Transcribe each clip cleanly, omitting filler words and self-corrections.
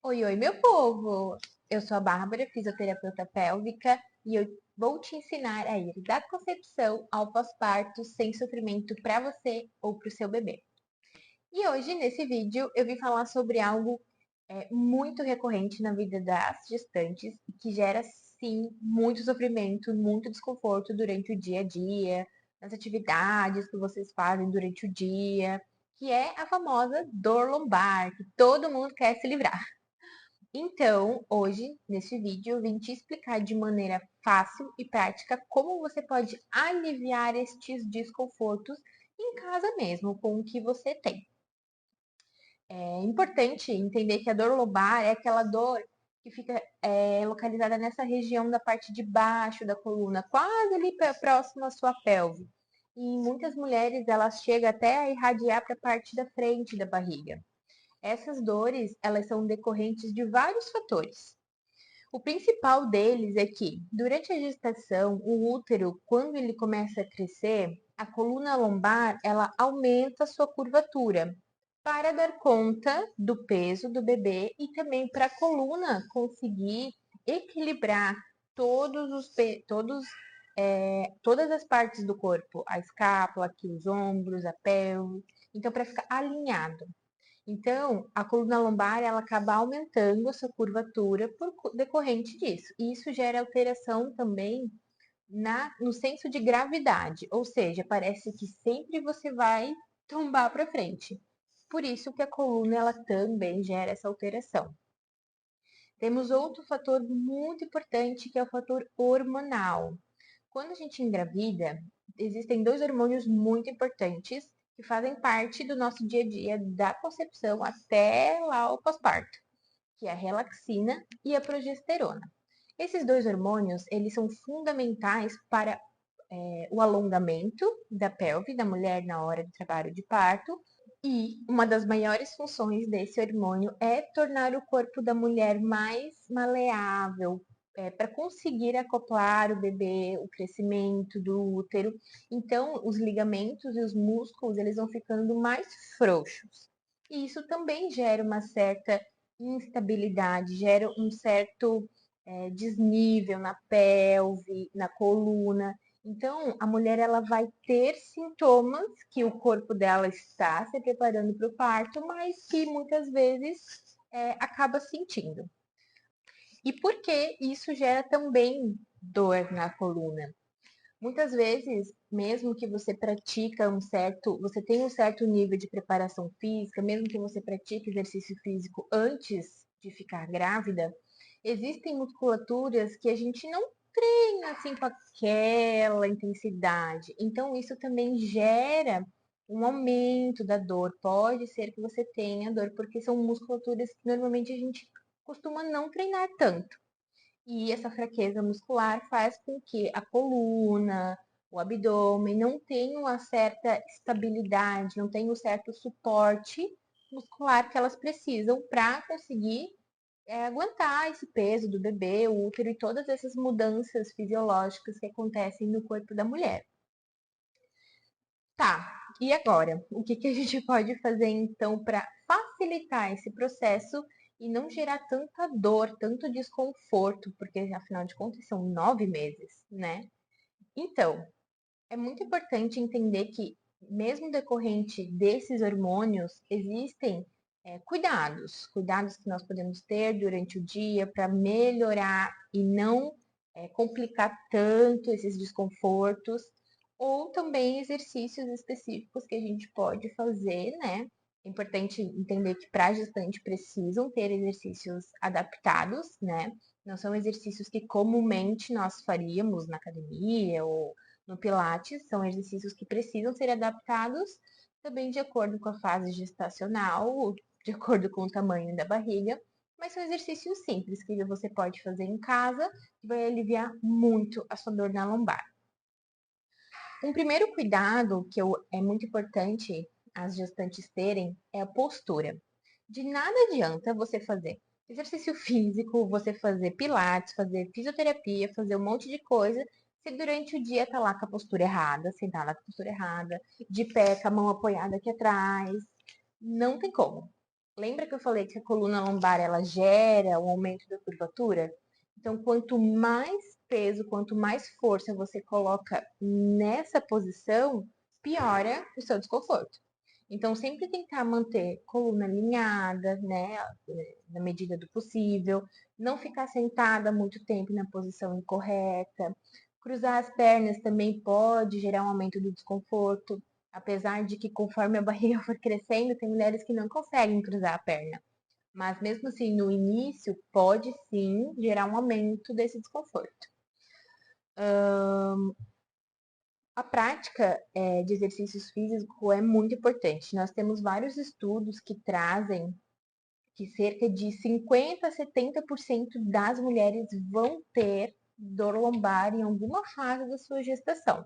Oi, oi, meu povo! Eu sou a Bárbara, fisioterapeuta pélvica, e eu vou te ensinar a ir da concepção ao pós-parto sem sofrimento para você ou para o seu bebê. E hoje, nesse vídeo, eu vim falar sobre algo muito recorrente na vida das gestantes e que gera, sim, muito sofrimento, muito desconforto durante o dia a dia, nas atividades que vocês fazem durante o dia, que é a famosa dor lombar, que todo mundo quer se livrar. Então, hoje, nesse vídeo, eu vim te explicar de maneira fácil e prática como você pode aliviar estes desconfortos em casa mesmo, com o que você tem. É importante entender que a dor lombar é aquela dor que fica localizada nessa região da parte de baixo da coluna, quase ali próximo à sua pelve. E em muitas mulheres, ela chega até a irradiar para a parte da frente da barriga. Essas dores, elas são decorrentes de vários fatores. O principal deles é que, durante a gestação, o útero, quando ele começa a crescer, a coluna lombar, ela aumenta a sua curvatura para dar conta do peso do bebê e também para a coluna conseguir equilibrar todas as partes do corpo, a escápula, aqui os ombros, a pelve, então para ficar alinhado. Então, a coluna lombar ela acaba aumentando a sua curvatura por decorrente disso. E isso gera alteração também no senso de gravidade, ou seja, parece que sempre você vai tombar para frente. Por isso que a coluna ela também gera essa alteração. Temos outro fator muito importante que é o fator hormonal. Quando a gente engravida, existem dois hormônios muito importantes que fazem parte do nosso dia a dia, da concepção até lá o pós-parto, que é a relaxina e a progesterona. Esses dois hormônios, eles são fundamentais para o alongamento da pelve da mulher na hora do trabalho de parto. E uma das maiores funções desse hormônio é tornar o corpo da mulher mais maleável, para conseguir acoplar o bebê, o crescimento do útero. Então, os ligamentos e os músculos eles vão ficando mais frouxos. E isso também gera uma certa instabilidade, gera um certo desnível na pelve, na coluna. Então, a mulher ela vai ter sintomas que o corpo dela está se preparando para o parto, mas que muitas vezes acaba sentindo. E por que isso gera também dor na coluna? Muitas vezes, mesmo que você você tenha um certo nível de preparação física, mesmo que você pratique exercício físico antes de ficar grávida, existem musculaturas que a gente não treina assim com aquela intensidade. Então, isso também gera um aumento da dor. Pode ser que você tenha dor, porque são musculaturas que normalmente a gente costuma não treinar tanto. E essa fraqueza muscular faz com que a coluna, o abdômen não tenham uma certa estabilidade, não tenham um certo suporte muscular que elas precisam para conseguir aguentar esse peso do bebê, o útero e todas essas mudanças fisiológicas que acontecem no corpo da mulher. Tá, e agora? O que que a gente pode fazer então para facilitar esse processo e não gerar tanta dor, tanto desconforto, porque afinal de contas são 9 meses, né? Então, é muito importante entender que, mesmo decorrente desses hormônios, existem cuidados que nós podemos ter durante o dia para melhorar e não complicar tanto esses desconfortos, ou também exercícios específicos que a gente pode fazer, né? É importante entender que para gestante precisam ter exercícios adaptados, né? Não são exercícios que comumente nós faríamos na academia ou no Pilates, são exercícios que precisam ser adaptados também de acordo com a fase gestacional, de acordo com o tamanho da barriga, mas são exercícios simples que você pode fazer em casa e vai aliviar muito a sua dor na lombar. Um primeiro cuidado é muito importante as gestantes terem é a postura. De nada adianta você fazer exercício físico, você fazer pilates, fazer fisioterapia, fazer um monte de coisa, se durante o dia tá lá com a postura errada, sentada com a postura errada, de pé com a mão apoiada aqui atrás. Não tem como. Lembra que eu falei que a coluna lombar ela gera o aumento da curvatura? Então, quanto mais peso, quanto mais força você coloca nessa posição, piora o seu desconforto. Então, sempre tentar manter coluna alinhada, né, na medida do possível, não ficar sentada muito tempo na posição incorreta. Cruzar as pernas também pode gerar um aumento do desconforto, apesar de que conforme a barriga for crescendo, tem mulheres que não conseguem cruzar a perna. Mas mesmo assim, no início, pode sim gerar um aumento desse desconforto. A prática de exercícios físicos é muito importante. Nós temos vários estudos que trazem que cerca de 50 a 70% das mulheres vão ter dor lombar em alguma fase da sua gestação.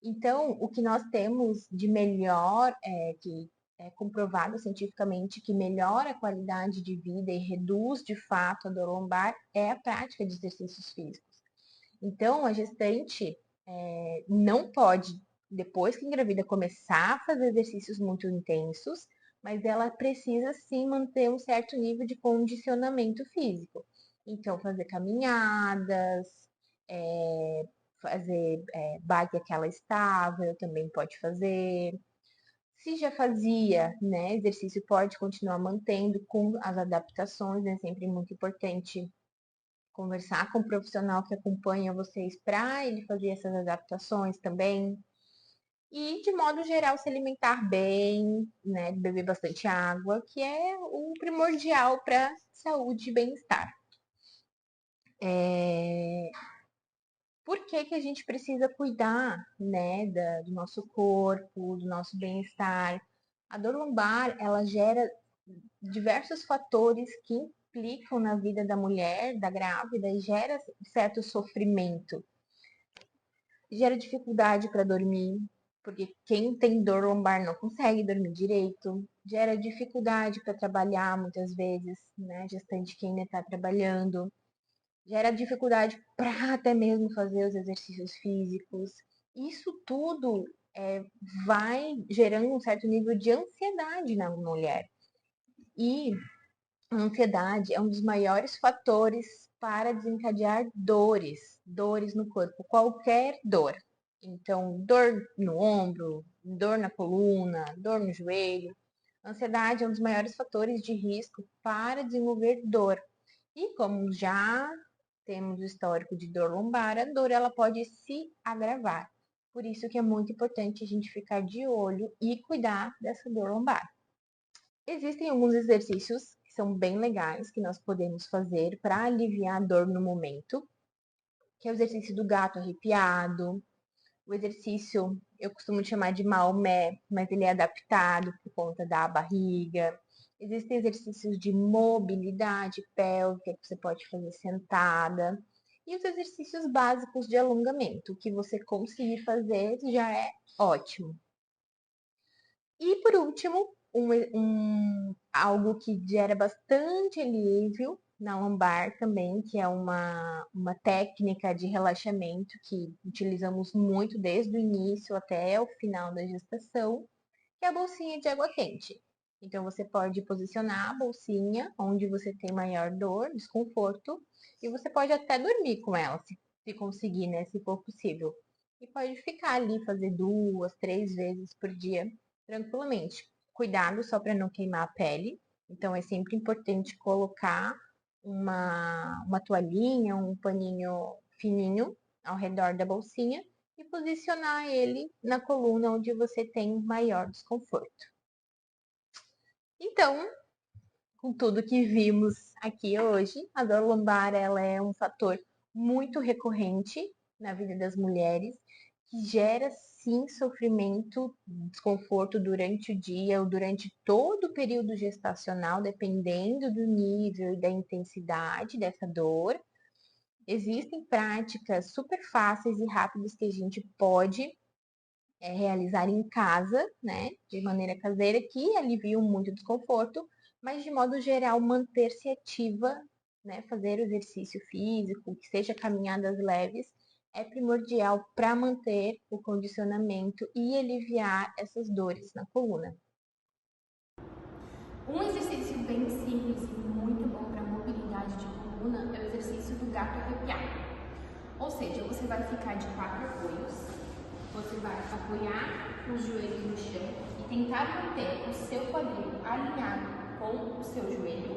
Então, o que nós temos de melhor, que é comprovado cientificamente que melhora a qualidade de vida e reduz de fato a dor lombar, é a prática de exercícios físicos. Então, a gestante não pode, depois que engravida, começar a fazer exercícios muito intensos, mas ela precisa sim manter um certo nível de condicionamento físico. Então, fazer caminhadas, fazer bike aquela estável, também pode fazer. Se já fazia, né, exercício, pode continuar mantendo com as adaptações, é sempre muito importante conversar com o profissional que acompanha vocês para ele fazer essas adaptações também. E, de modo geral, se alimentar bem, né, beber bastante água, que é o primordial para saúde e bem-estar. Por que que a gente precisa cuidar, né, do nosso corpo, do nosso bem-estar? A dor lombar, ela gera diversos fatores que implicam na vida da mulher, da grávida, e gera certo sofrimento. Gera dificuldade para dormir, porque quem tem dor lombar não consegue dormir direito. Gera dificuldade para trabalhar muitas vezes, né? Gestante que ainda está trabalhando. Gera dificuldade para até mesmo fazer os exercícios físicos. Isso tudo vai gerando um certo nível de ansiedade na mulher. E a ansiedade é um dos maiores fatores para desencadear dores no corpo, qualquer dor. Então, dor no ombro, dor na coluna, dor no joelho. A ansiedade é um dos maiores fatores de risco para desenvolver dor. E como já temos o histórico de dor lombar, a dor ela pode se agravar. Por isso que é muito importante a gente ficar de olho e cuidar dessa dor lombar. Existem alguns exercícios que são bem legais que nós podemos fazer para aliviar a dor no momento, que é o exercício do gato arrepiado, o exercício eu costumo chamar de Maomé, mas ele é adaptado por conta da barriga. Existem exercícios de mobilidade pélvica que você pode fazer sentada. E os exercícios básicos de alongamento, o que você conseguir fazer já é ótimo. E por último, algo que gera bastante alívio na lombar também, que é uma técnica de relaxamento que utilizamos muito desde o início até o final da gestação, que é a bolsinha de água quente. Então você pode posicionar a bolsinha onde você tem maior dor, desconforto, e você pode até dormir com ela, se conseguir, né, se for possível. E pode ficar ali, fazer 2, 3 vezes por dia tranquilamente. Cuidado só para não queimar a pele. Então é sempre importante colocar uma toalhinha, um paninho fininho ao redor da bolsinha e posicionar ele na coluna onde você tem maior desconforto. Então, com tudo que vimos aqui hoje, a dor lombar ela é um fator muito recorrente na vida das mulheres, que gera sim sofrimento, desconforto durante o dia ou durante todo o período gestacional, dependendo do nível e da intensidade dessa dor. Existem práticas super fáceis e rápidas que a gente pode realizar em casa, né, de maneira caseira, que aliviam muito o desconforto, mas de modo geral manter-se ativa, né, fazer o exercício físico, que seja caminhadas leves, é primordial para manter o condicionamento e aliviar essas dores na coluna. Um exercício bem simples e muito bom para mobilidade de coluna é o exercício do gato arrepiado. Ou seja, você vai ficar de 4 apoios, você vai apoiar os joelhos no chão e tentar manter o seu quadril alinhado com o seu joelho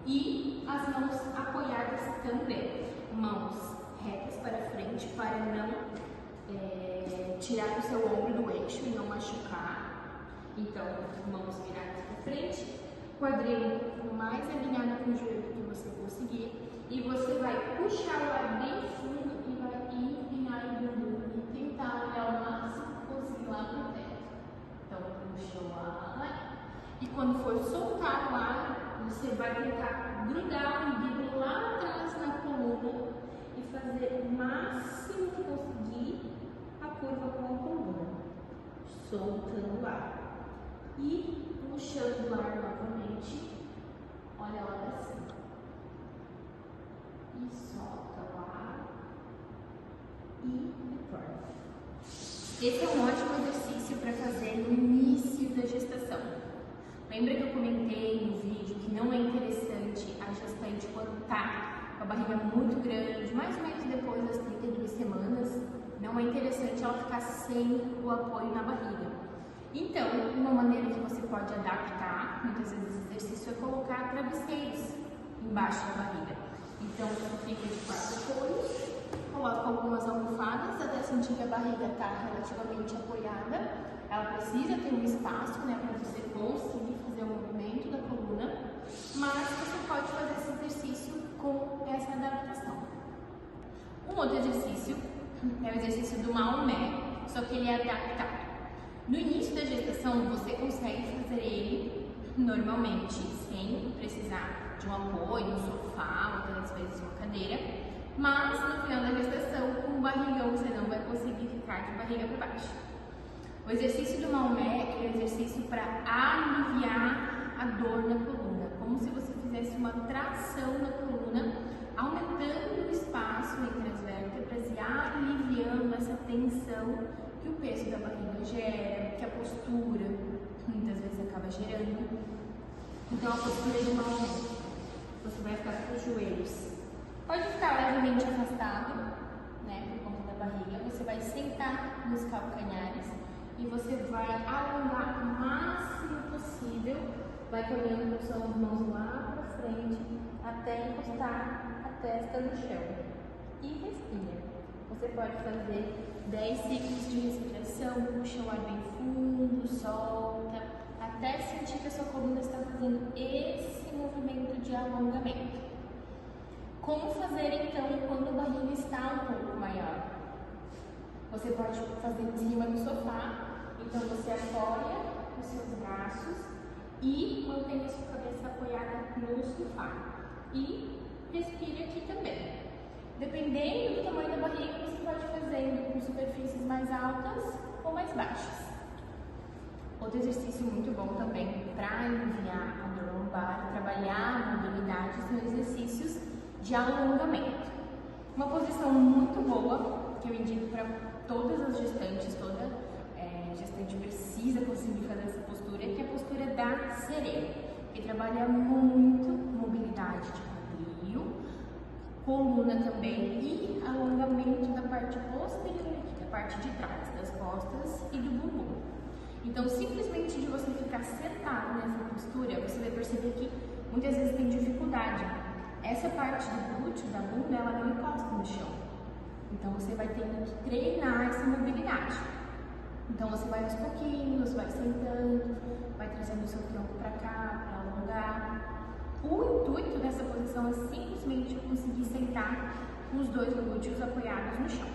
e as mãos apoiadas também. Mãos retas para frente para não tirar o seu ombro do eixo e não machucar. Então, mãos viradas para frente, quadril o mais alinhado com o joelho que você conseguir e você vai puxar o ar bem fundo e vai inclinar o bumbum e tentar olhar o máximo possível lá para o teto. Então, puxa o ar e quando for soltar o ar, você vai tentar grudar o umbigo lá atrás na coluna e fazer o máximo que conseguir a curva com a coluna, soltando o ar e puxando o ar novamente, olha lá para cima e solta o ar e retorna. Esse é um ótimo exercício para fazer no início da gestação. Lembra que eu comentei no vídeo que não é interessante a gestante quando está com a barriga muito grande, mais ou menos depois das 32 semanas, não é interessante ela ficar sem o apoio na barriga. Então, uma maneira que você pode adaptar, muitas vezes esse exercício, é colocar travesseiros embaixo da barriga. Então, fica de 4 apoios, coloca algumas almofadas até sentir que a barriga está relativamente apoiada. Ela precisa ter um espaço, né, para você conseguir fazer o movimento da coluna, mas você pode fazer esse exercício com essa adaptação. Um outro exercício é o exercício do Maomé, só que ele é adaptado. No início da gestação, você consegue fazer ele normalmente, sem precisar de um apoio, um sofá, ou às vezes uma cadeira, mas no final da gestação, com o barrigão, você não vai conseguir ficar de barriga para baixo. O exercício do Maomé é um exercício para aliviar a dor na coluna, como se você fizesse uma tração na coluna, aumentando o espaço entre as vértebras e aliviando essa tensão que o peso da barriga gera, que a postura muitas vezes acaba gerando. Então, a postura de Maomé, você vai ficar com os joelhos. Pode ficar levemente afastado, né, por conta da barriga. Você vai sentar nos calcanhares e você vai alongar o máximo possível, vai caminhando com suas mãos lá para frente até encostar a testa no chão. E respira. Você pode fazer 10 ciclos de respiração, puxa o ar bem fundo, solta, até sentir que a sua coluna está fazendo esse movimento de alongamento. Como fazer então quando a barriga está um pouco maior? Você pode fazer em cima do sofá, então você apoia os seus braços e mantém a sua cabeça apoiada no sofá. E respire aqui também. Dependendo do tamanho da barriga, você pode fazer com superfícies mais altas ou mais baixas. Outro exercício muito bom também para aliviar a dor lombar, trabalhar a mobilidade, são exercícios de alongamento. Uma posição muito boa que eu indico para todas as gestantes, toda gestante precisa conseguir fazer essa postura, que é a postura da sereia, que trabalha muito mobilidade de quadril, coluna também e alongamento da parte posterior, da parte de trás, das costas e do bumbum. Então, simplesmente de você ficar sentado nessa postura, você vai perceber que muitas vezes tem dificuldade. Essa parte do glúteo, da bunda, ela não encosta no chão. Então, você vai tendo que treinar essa mobilidade. Então, você vai aos pouquinhos, vai sentando, vai trazendo o seu tronco para cá, para alongar. O intuito dessa posição é simplesmente conseguir sentar com os dois glúteos apoiados no chão.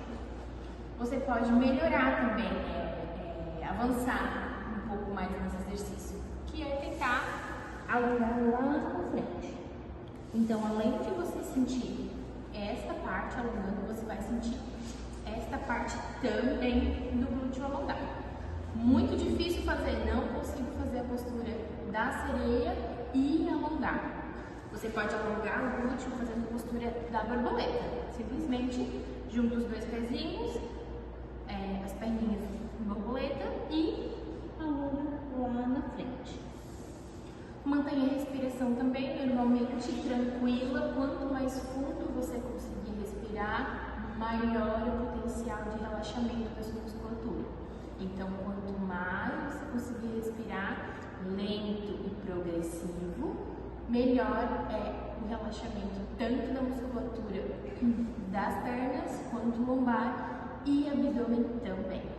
Você pode melhorar também, avançar um pouco mais nesse exercício, que é tentar alongar lá na frente. Então, além de você sentir esta parte alongando, você vai sentir esta parte também do glúteo alongado. Muito difícil fazer, não consigo fazer a postura da sereia e alongar. Você pode alongar o glúteo fazendo a postura da borboleta. Simplesmente junta os dois pezinhos, as perninhas em borboleta e alonga lá na frente. Mantenha a respiração também, normalmente tranquila. Quanto mais fundo você conseguir respirar, maior o potencial de relaxamento da sua musculatura. Então, quanto mais você conseguir respirar lento e progressivo, melhor é o relaxamento tanto da musculatura das pernas quanto lombar e abdômen também.